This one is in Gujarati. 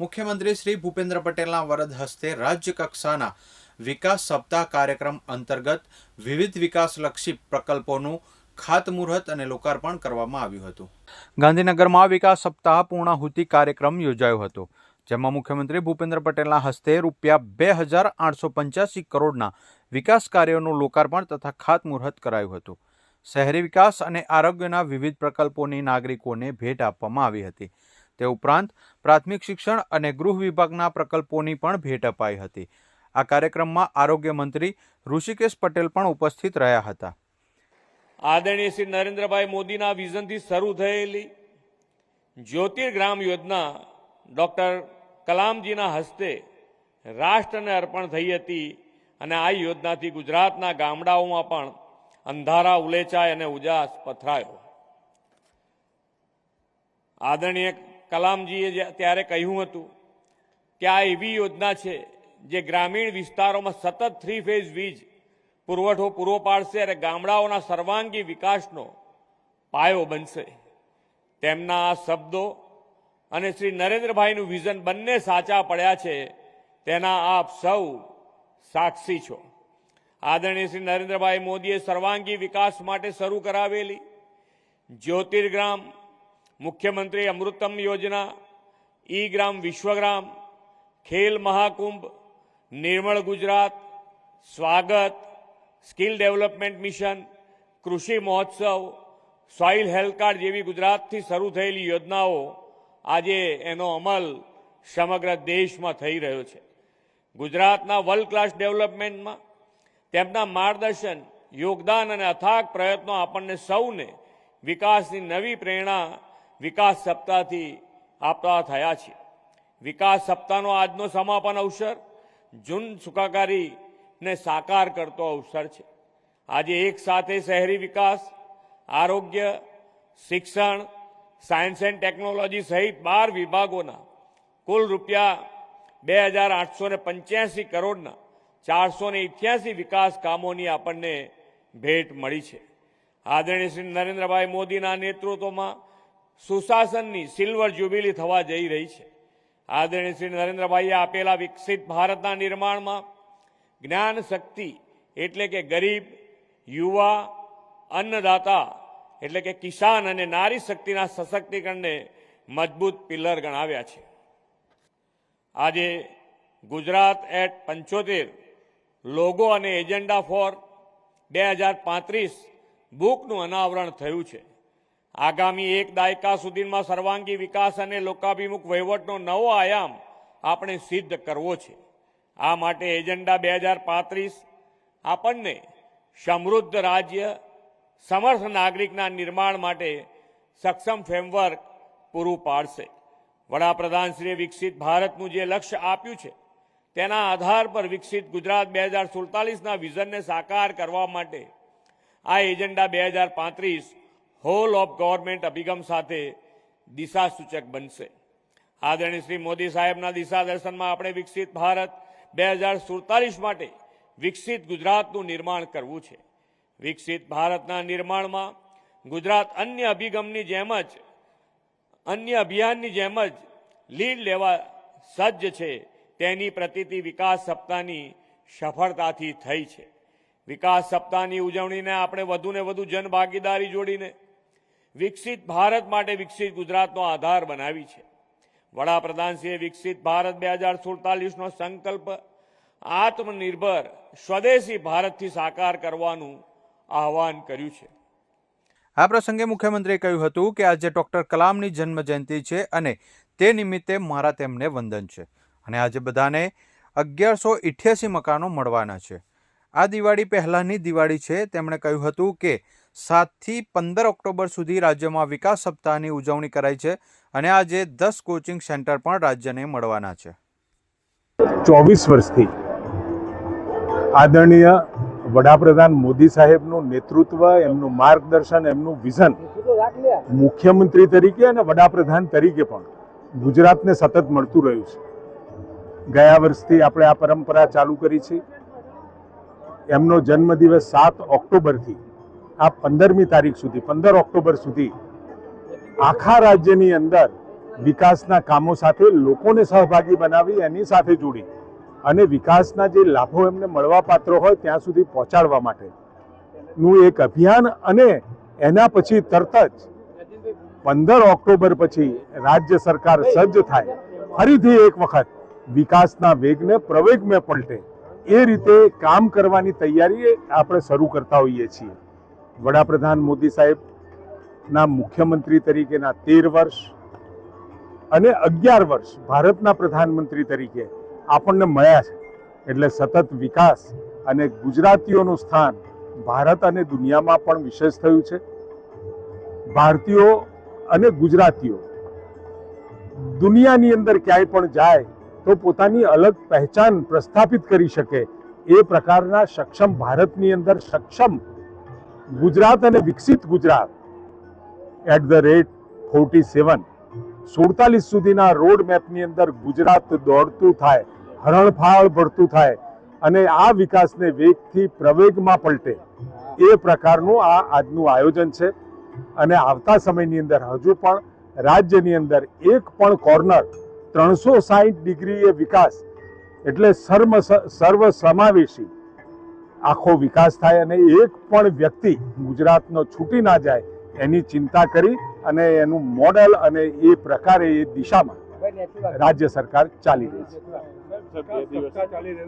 મુખ્યમંત્રી શ્રી ભૂપેન્દ્ર પટેલના વરદ હસ્તે રાજ્ય કક્ષાના વિકાસ સપ્તાહ કાર્યક્રમ અંતર્ગત વિવિધ વિકાસલક્ષી પ્રકલ્પોનું ખાતમુહૂર્ત અને લોકાર્પણ કરવામાં આવ્યું હતું. ગાંધીનગરમાં વિકાસ સપ્તાહ પૂર્ણાહુતિ કાર્યક્રમ યોજાયો હતો, જેમાં મુખ્યમંત્રી ભૂપેન્દ્ર પટેલના હસ્તે ₹2,885 કરોડના વિકાસ કાર્યોનું લોકાર્પણ તથા ખાતમુહૂર્ત કરાયું હતું. શહેરી વિકાસ અને આરોગ્યના વિવિધ પ્રકલ્પોની નાગરિકોને ભેટ આપવામાં આવી હતી. તે ઉપરાંત પ્રાથમિક શિક્ષણ અને ગૃહ વિભાગના પ્રકલ્પોની પણ ભેટ અપાઈ હતી. આ કાર્યક્રમમાં આરોગ્ય મંત્રી ઋષિકેશ પટેલ પણ ઉપસ્થિત રહ્યા હતા. આદરણીય શ્રી નરેન્દ્રભાઈ મોદીના વિઝનથી શરૂ થયેલી જ્યોતિર્ગ્રામ યોજના ડોક્ટર કલામજીના હસ્તે રાષ્ટ્રને અર્પણ થઈ હતી અને આ યોજનાથી ગુજરાતના ગામડાઓમાં પણ અંધારા ઉલેચાય અને ઉજાસ પથરાયો. આદરણીય કલામજીએ ત્યારે કહ્યું હતું કે આ એવી યોજના છે જે ગ્રામીણ વિસ્તારોમાં સતત 3 ફેઝ વીજ પુરવઠો પૂરો પાડશે અને ગામડાઓના સર્વાંગી વિકાસનો પાયો બનશે. તેમના આ શબ્દો અને શ્રી નરેન્દ્રભાઈનું વિઝન બંને સાચા પડ્યા છે, તેના આપ સૌ સાક્ષી છો. આદરણીય શ્રી નરેન્દ્રભાઈ મોદીએ સર્વાંગી વિકાસ માટે શરૂ કરાવેલી જ્યોતિર્ગ્રામ, મુખ્યમંત્રી અમૃતમ યોજના, ઈ ગ્રામ વિશ્વગ્રામ, ખેલ મહાકુંભ, નિર્મળ ગુજરાત, સ્વાગત, સ્કિલ ડેવલપમેન્ટ મિશન, કૃષિ મહોત્સવ, સોઇલ હેલ્થ કાર્ડ જેવી ગુજરાતથી શરૂ થયેલી યોજનાઓ આજે એનો અમલ સમગ્ર દેશમાં થઈ રહ્યો છે. ગુજરાતના વર્લ્ડ ક્લાસ ડેવલપમેન્ટમાં તેમના માર્ગદર્શન, યોગદાન અને અથાગ પ્રયત્નો આપણને સૌને વિકાસની નવી પ્રેરણા વિકાસ સપ્તાહથી આપતા થયા છે. વિકાસ સપ્તાહનો આજનો સમાપન અવસર જૂન સુખાકારીને સાકાર કરતો અવસર છે. આજે એક સાથે શહેરી વિકાસ, આરોગ્ય, શિક્ષણ, સાયન્સ એન્ડ ટેકનોલોજી સહિત 12 વિભાગોના કુલ ₹2,885 કરોડના 488 વિકાસ કામોની આપણને ભેટ મળી છે. આદરણીય શ્રી નરેન્દ્રભાઈ મોદીના નેતૃત્વમાં સુશાસનની સિલ્વર જ્યુબિલી થવા જઈ રહી છે. આદરણીય શ્રી નરેન્દ્રભાઈએ આપેલા વિકસિત ભારતના નિર્માણમાં જ્ઞાન શક્તિ એટલે કે ગરીબ, યુવા, અન્નદાતા એટલે કે કિસાન અને નારી શક્તિના સશક્તિકરણને મજબૂત પિલર ગણાવ્યા છે. આજે ગુજરાત એટ 75 લોગો અને એજન્ડા ફોર 2035 બુકનું અનાવરણ થયું છે. આગામી એક દાયકા સુધીમાં સર્વાંગી વિકાસ અને લોકાભિમુખ વહીવટનો નવો આયામ આપણે સિદ્ધ કરવો છે. આ માટે એજન્ડા 2035 આપણને સમૃદ્ધ રાજ્ય, સમર્થ નાગરિકના નિર્માણ માટે સક્ષમ ફ્રેમવર્ક પૂરું પાડશે. વડાપ્રધાનશ્રીએ વિકસિત ભારતનું જે લક્ષ્ય આપ્યું છે તેના આધાર પર વિકસિત ગુજરાત 2047ના વિઝનને સાકાર કરવા માટે આ એજન્ડા 2035 હોલ ઓફ ગવર્મેન્ટ અભિગમ સાથે દિશા સૂચક બનશે. આદરણીય શ્રી મોદી સાહેબના દિશા દર્શનમાં આપણે વિકસિત ભારત 2047 માટે વિકસિત ગુજરાતનું નિર્માણ કરવું છે. વિકસિત ભારતના નિર્માણમાં ગુજરાત અન્ય અભિયાનની જેમ જ લીડ લેવા સજ્જ છે, તેની પ્રતીતિ વિકાસ સપ્તાહની સફળતાથી થઈ છે. વિકાસ સપ્તાહની ઉજવણીને આપણે વધુને વધુ જનભાગીદારી જોડીને વિકસિત ભારત માટે વિકસિત ગુજરાતનો આધાર બનાવી છે. વડાપ્રધાનશ્રીએ વિકસિત ભારત 2047નો સંકલ્પ આત્મનિર્ભર સ્વદેશી ભારતથી સાકાર કરવાનું આહવાન કર્યું છે. આ પ્રસંગે મુખ્યમંત્રીએ કહ્યું હતું કે આજે ડોક્ટર કલામની જન્મ જયંતિ છે અને તે નિમિત્તે મારા તેમને વંદન છે અને આજે બધાને 1188 મકાનો મળવાના છે. આ દિવાળી પહેલાંની દિવાળી છે. તેમણે કહ્યું હતું કે 7 થી 15 ઓક્ટોબર સુધી રાજ્યમાં વિકાસ સપ્તાહની ઉજવણી કરાઈ છે અને આજે 10 કોચિંગ સેન્ટર પણ રાજ્યને મળવાના છે. 24 વર્ષથી આદરણીય વડાપ્રધાન મોદી સાહેબનું નેતૃત્વ, એમનું માર્ગદર્શન, એમનું વિઝન મુખ્યમંત્રી તરીકે અને વડાપ્રધાન તરીકે પણ ગુજરાતને સતત મળતું રહ્યું છે. ગયા વર્ષથી આપણે આ પરંપરા ચાલુ કરી છે. એમનો જન્મદિવસ 7 ઓક્ટોબરથી આ 15મી તારીખ સુધી 15 ઓક્ટોબર સુધી આખા રાજ્યની અંદર વિકાસના કામો સાથે લોકોને સહભાગી બનાવી એની સાથે જોડી અને વિકાસના જે લાભો એમને મળવા પાત્ર હોય ત્યાં સુધી પહોંચાડવા માટેનું એક અભિયાન અને એના પછી તરત જ 15 ઓક્ટોબર પછી રાજ્ય સરકાર સજ્જ થાય, ફરીથી એક વખત વિકાસના વેગને પ્રવેગમાં પલટે એ રીતે કામ કરવાની તૈયારી આપણે શરૂ કરતા હોઈએ છીએ. વડાપ્રધાન મોદી સાહેબના મુખ્યમંત્રી તરીકેના 13 વર્ષ અને 11 વર્ષ ભારતના પ્રધાનમંત્રી તરીકે આપણને મળ્યા છે એટલે સતત વિકાસ અને ગુજરાતીઓનું સ્થાન ભારત અને દુનિયામાં પણ વિશેષ થયું છે. ભારતીયો અને ગુજરાતીઓ દુનિયાની અંદર ક્યાંય પણ જાય તો પોતાની અલગ પહેચાન પ્રસ્થાપિત કરી શકે એ પ્રકારના સક્ષમ ભારતની અંદર સક્ષમ ગુજરાત અને વિકસિત ગુજરાત એટ ધ રેટ 47 સુધીના રોડ મેપની અંદર ગુજરાત દોડતું થાય, હરણફાળ ભરતું થાય અને આ વિકાસને વેગથી પ્રવેગમાં પલટે એ પ્રકારનું આ આજનું આયોજન છે. અને આવતા સમયની અંદર હજુ પણ રાજ્યની અંદર એક પણ કોર્નર 360 ડિગ્રીએ વિકાસ એટલે સર્વ સમાવેશી આખો વિકાસ થાય અને એક પણ વ્યક્તિ ગુજરાતનો છૂટી ના જાય એની ચિંતા કરી અને એનું મોડેલ અને એ પ્રકારે એ દિશામાં રાજ્ય સરકાર ચાલી રહી છે.